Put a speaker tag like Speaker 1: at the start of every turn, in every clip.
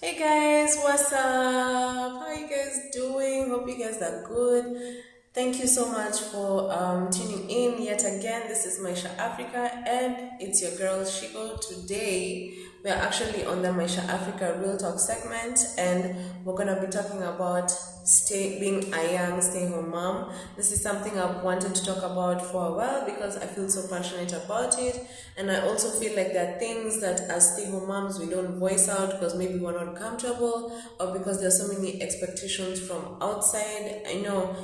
Speaker 1: Hey guys, what's up? How you guys doing? Hope you guys are good. Thank you so much for tuning in yet again. This is Maisha Africa and it's your girl Shiko. Today we are actually on the Maisha Africa Real Talk segment and we're gonna be talking about being a young stay-home mom. This is something I've wanted to talk about for a while because I feel so passionate about it, and I also feel like there are things that as stay-home moms we don't voice out because maybe we're not comfortable or because there's so many expectations from outside. I know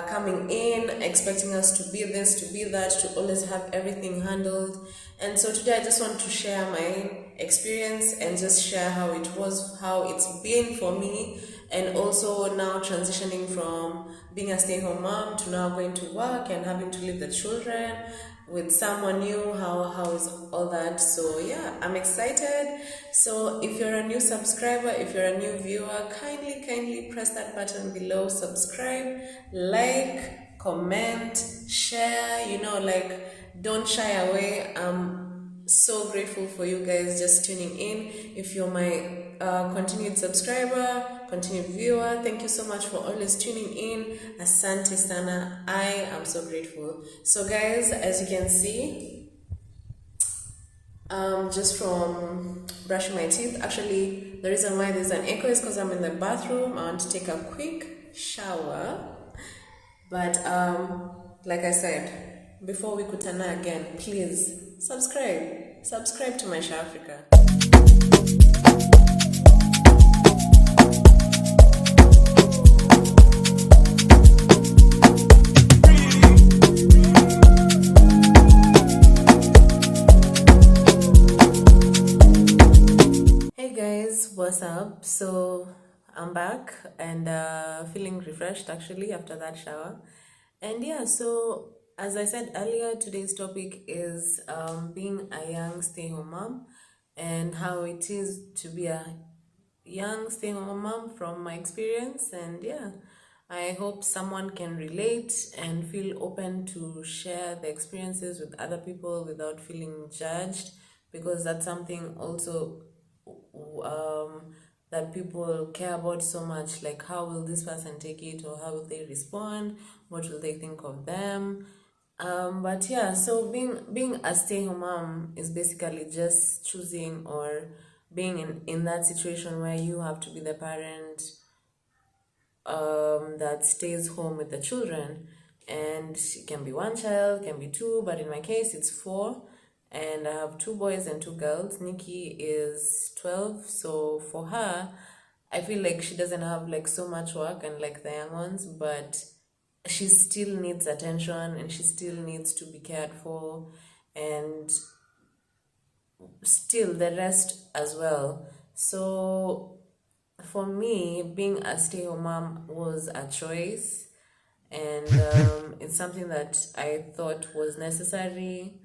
Speaker 1: coming in expecting us to be this, to be that, to always have everything handled. And so today I just want to share my experience and just share how it was, how it's been for me, and also now transitioning from being a stay-home mom to now going to work and having to leave the children with someone new. How is all that? So yeah, I'm excited. So if you're a new subscriber, if you're a new viewer, kindly press that button below, subscribe, like, comment, share, like, don't shy away. So grateful for you guys just tuning in. If you're my continued subscriber, continued viewer, thank you so much for always tuning in. Asante sana. I am so grateful. So guys, as you can see, just from brushing my teeth, actually the reason why there's an echo is because I'm in the bathroom. I want to take a quick shower. But like I said, before we kutana again, please subscribe to Maisha Africa. Hey guys, what's up? So I'm back and feeling refreshed actually after that shower. And yeah, so as I said earlier, today's topic is being a young stay-home mom and how it is to be a young stay-home mom from my experience. And yeah, I hope someone can relate and feel open to share the experiences with other people without feeling judged, because that's something also that people care about so much. Like, how will this person take it, or how will they respond? What will they think of them? But yeah, so being a stay-home mom is basically just choosing or being in that situation where you have to be the parent that stays home with the children. And it can be one child, can be two, but in my case it's four. And I have two boys and two girls. Nikki is 12, so for her, I feel like she doesn't have like so much work and like the young ones, but she still needs attention and she still needs to be cared for, and still the rest as well. So for me, being a stay-home mom was a choice, and it's something that I thought was necessary.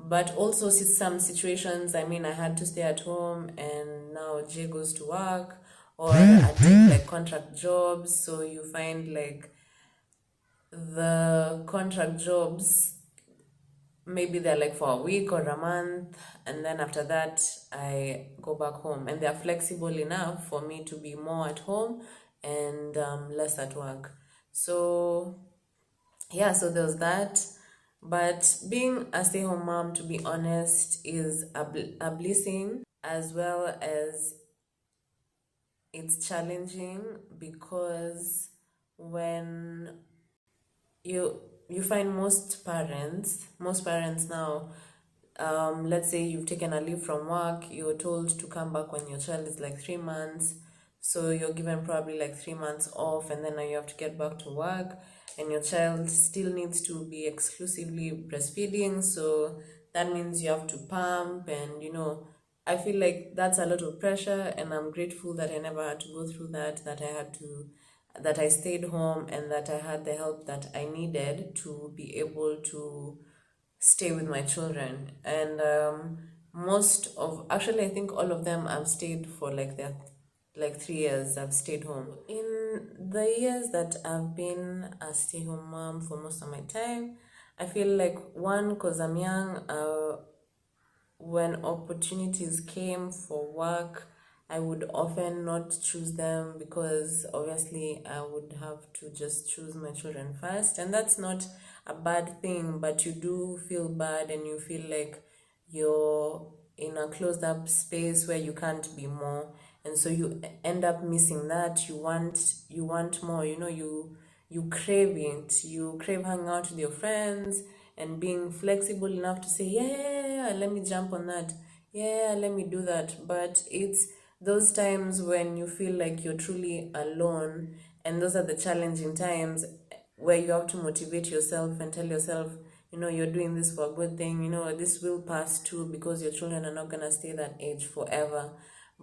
Speaker 1: But also, some situations, I mean, I had to stay at home, and now Jay goes to work, or I take like contract jobs. So you find like the contract jobs, maybe they're like for a week or a month, and then after that I go back home, and they're flexible enough for me to be more at home and less at work. So yeah, so there's that. But being a stay-home mom, to be honest, is a blessing, as well as it's challenging, because when you you find most parents now, let's say you've taken a leave from work, you're told to come back when your child is like 3 months, so you're given probably like 3 months off, and then now you have to get back to work, and your child still needs to be exclusively breastfeeding, so that means you have to pump, and I feel like that's a lot of pressure, and I'm grateful that I never had to go through that I stayed home, and that I had the help that I needed to be able to stay with my children. And I think all of them I've stayed for like 3 years. I've stayed home. In the years that I've been a stay-home mom for most of my time, I feel like, one, because I'm young, when opportunities came for work, I would often not choose them because obviously I would have to just choose my children first. And that's not a bad thing, but you do feel bad and you feel like you're in a closed up space where you can't be more. And so you end up missing that. You want more, you crave it. You crave hanging out with your friends and being flexible enough to say, yeah, yeah, yeah, yeah, let me jump on that. Yeah, let me do that. But it's those times when you feel like you're truly alone, and those are the challenging times where you have to motivate yourself and tell yourself, you're doing this for a good thing, this will pass too, because your children are not going to stay that age forever.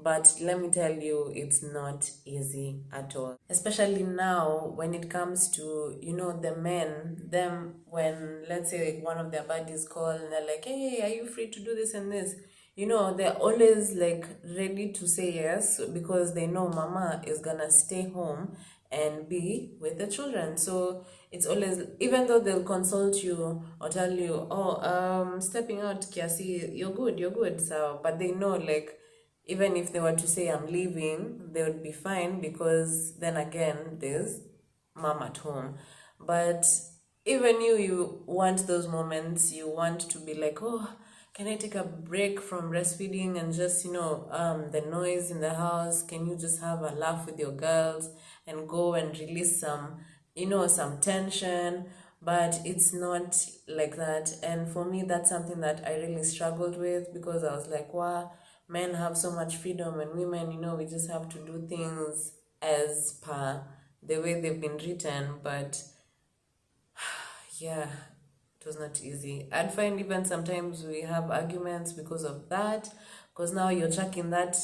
Speaker 1: But let me tell you, it's not easy at all. Especially now when it comes to, the men, them, when let's say one of their buddies call and they're like, hey, are you free to do this and this? They're always like ready to say yes because they know mama is gonna stay home and be with the children. So it's always, even though they'll consult you or tell you, oh, stepping out, Kiasi, you're good. So, but they know, like, even if they were to say I'm leaving, they would be fine because then again, there's mom at home. But even you want those moments, you want to be like, oh, can I take a break from breastfeeding and just, the noise in the house? Can you just have a laugh with your girls and go and release some tension? But it's not like that. And for me, that's something that I really struggled with because I was like, wow, men have so much freedom and women, we just have to do things as per the way they've been written. But yeah, it was not easy. I'd find even sometimes we have arguments because of that, because now you're chucking that,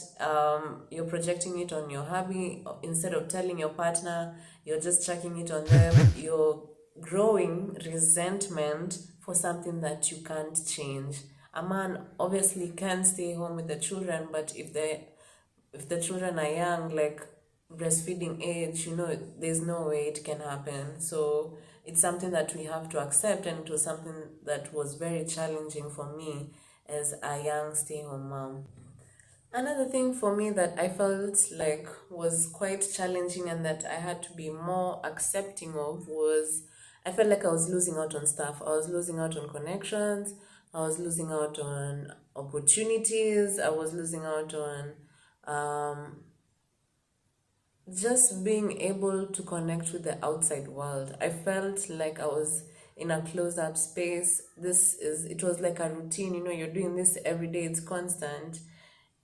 Speaker 1: you're projecting it on your hubby instead of telling your partner. You're just chucking it on them. You're growing resentment for something that you can't change. A man obviously can stay home with the children, but if the children are young, like breastfeeding age, there's no way it can happen. So it's something that we have to accept, and it was something that was very challenging for me as a young stay-home mom. Another thing for me that I felt like was quite challenging and that I had to be more accepting of was, I felt like I was losing out on stuff. I was losing out on connections. I was losing out on opportunities. I was losing out on um, just being able to connect with the outside world. I felt like I was in a closed up space. It was like a routine, you're doing this every day, it's constant,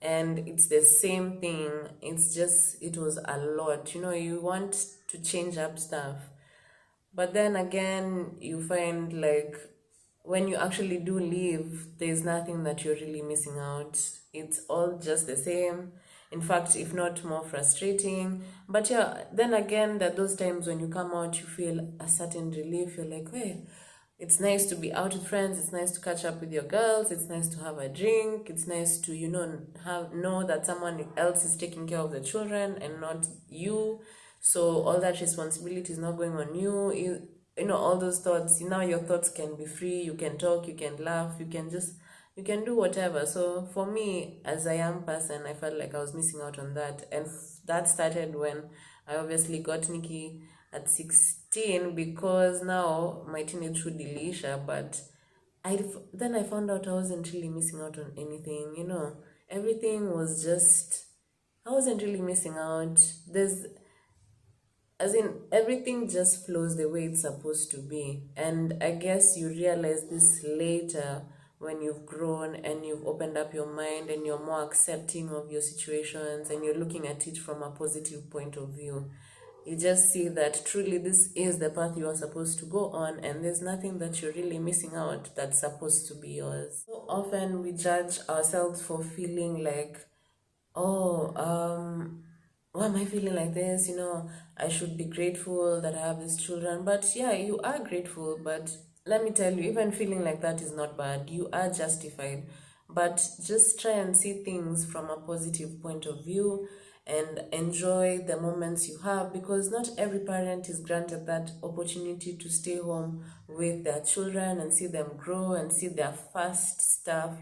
Speaker 1: and it's the same thing. It was a lot, you want to change up stuff. But then again, you find like when you actually do leave, there's nothing that you're really missing out. It's all just the same. In fact, if not more frustrating. But yeah, then again, there are those times when you come out, you feel a certain relief. You're like, hey, it's nice to be out with friends. It's nice to catch up with your girls. It's nice to have a drink. It's nice to, know that someone else is taking care of the children and not you. So all that responsibility is not going on you. All those thoughts. Now your thoughts can be free. You can talk. You can laugh. You can do whatever. So for me, as a young person, I felt like I was missing out on that, and that started when I obviously got Nikki at 16, because now my teenage would Delisha. But then I found out I wasn't really missing out on anything. Everything was just, I wasn't really missing out. As in, everything just flows the way it's supposed to be. And I guess you realize this later when you've grown and you've opened up your mind and you're more accepting of your situations and you're looking at it from a positive point of view. You just see that truly this is the path you are supposed to go on, and there's nothing that you're really missing out that's supposed to be yours. So often we judge ourselves for feeling like, oh, why am I feeling like this? I should be grateful that I have these children. But yeah, you are grateful. But let me tell you, even feeling like that is not bad. You are justified. But just try and see things from a positive point of view and enjoy the moments you have, because not every parent is granted that opportunity to stay home with their children and see them grow and see their first stuff,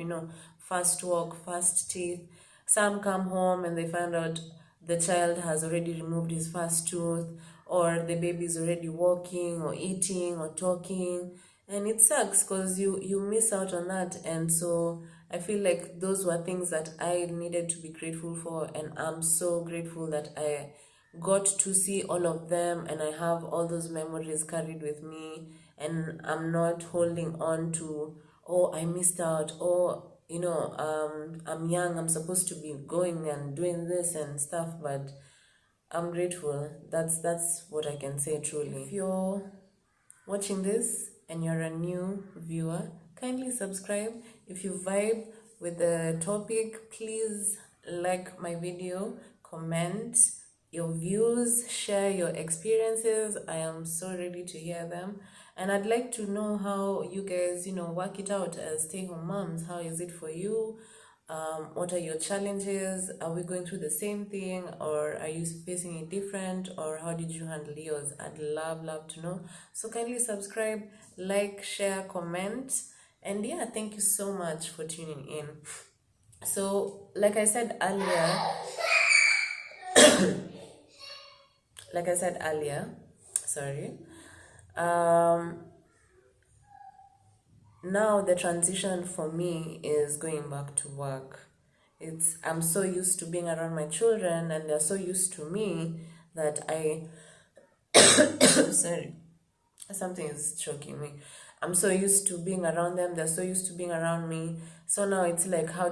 Speaker 1: first walk, first teeth. Some come home and they find out the child has already removed his first tooth, or the baby is already walking or eating or talking, and it sucks because you miss out on that. And so I feel like those were things that I needed to be grateful for, and I'm so grateful that I got to see all of them, and I have all those memories carried with me, and I'm not holding on to, oh, I missed out, oh, I'm young, I'm supposed to be going and doing this and stuff. But I'm grateful. That's what I can say truly. If you're watching this and you're a new viewer, kindly subscribe. If you vibe with the topic, please like my video, comment your views, share your experiences. I am so ready to hear them. And I'd like to know how you guys, work it out as stay-home moms. How is it for you? What are your challenges? Are we going through the same thing, or are you facing it different, or how did you handle yours? I'd love to know. So kindly subscribe, like, share, comment, and yeah, thank you so much for tuning in. So like I said earlier, sorry. Now the transition for me is going back to work. I'm so used to being around my children, and they're so used to me that I sorry, something is choking me. I'm so used to being around them, they're so used to being around me. So now it's like, how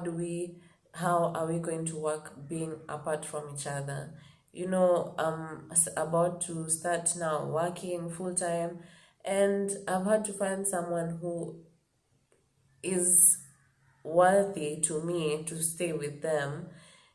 Speaker 1: are we going to work being apart from each other? I'm about to start now working full time, and I've had to find someone who is worthy to me to stay with them.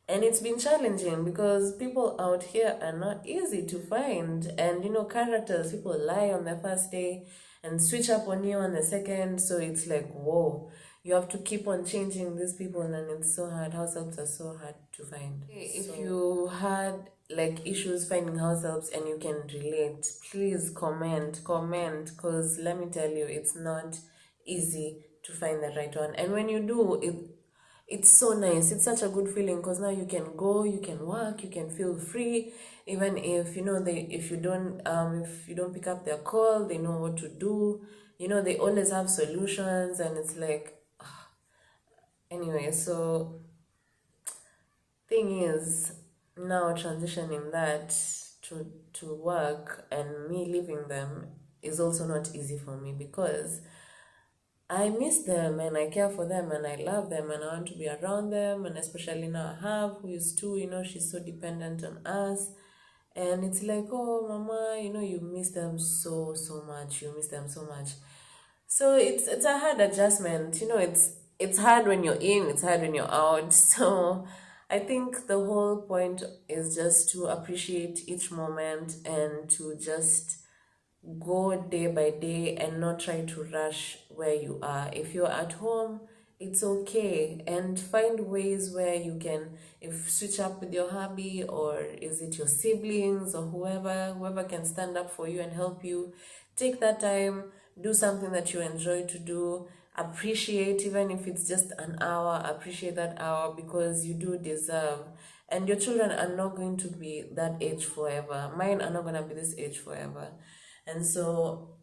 Speaker 1: And it's been challenging because people out here are not easy to find. And characters, people lie on the first day and switch up on you on the second. So it's like, whoa, you have to keep on changing these people, and it's so hard. House helps are so hard to find. If you had like issues finding house helps and you can relate, please comment, because let me tell you, it's not easy to find the right one. And when you do, it's so nice. It's such a good feeling because now you can go, you can work, you can feel free. Even if if you don't pick up their call, they know what to do. They always have solutions, and it's like, anyway. So thing is, now transitioning that to work and me leaving them is also not easy for me, because I miss them and I care for them and I love them and I want to be around them. And especially now I have, who is 2, she's so dependent on us. And it's like, oh, mama, you miss them so much. You miss them so much. So it's a hard adjustment. It's hard when you're in, it's hard when you're out. So I think the whole point is just to appreciate each moment and to just go day by day and not try to rush where you are. If you're at home, it's okay, and find ways where you can, if switch up with your hubby, or is it your siblings, or whoever can stand up for you and help you. Take that time, do something that you enjoy to do. Appreciate, even if it's just an hour, appreciate that hour, because you do deserve. And your children are not going to be that age forever. Mine are not going to be this age forever. And so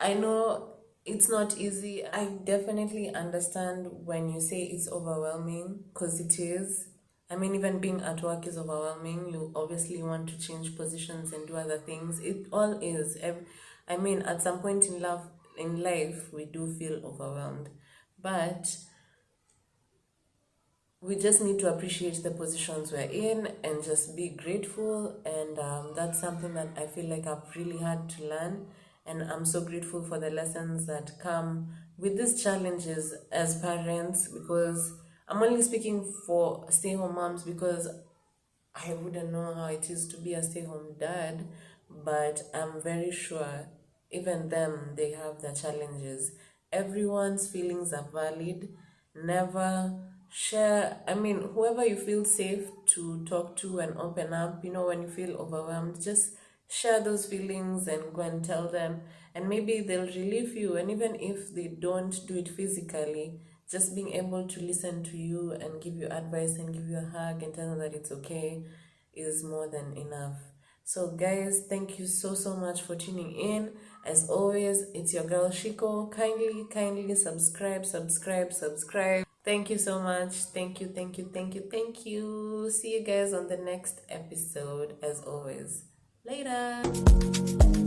Speaker 1: I know it's not easy. I definitely understand when you say it's overwhelming, because it is. I mean, even being at work is overwhelming. You obviously want to change positions and do other things. It all is. I mean, at some point in life, we do feel overwhelmed. But we just need to appreciate the positions we're in and just be grateful. And that's something that I feel like I've really had to learn. And I'm so grateful for the lessons that come with these challenges as parents, because I'm only speaking for stay-home moms, because I wouldn't know how it is to be a stay-home dad, but I'm very sure even them, they have their challenges. Everyone's feelings are valid. Never share, I mean, whoever you feel safe to talk to and open up, when you feel overwhelmed, just share those feelings and go and tell them, and maybe they'll relieve you. And even if they don't do it physically, just being able to listen to you and give you advice and give you a hug and tell you that it's okay is more than enough. So guys, thank you so much for tuning in. As always, it's your girl Shiko. Kindly subscribe. Thank you so much. Thank you. See you guys on the next episode. As always, later.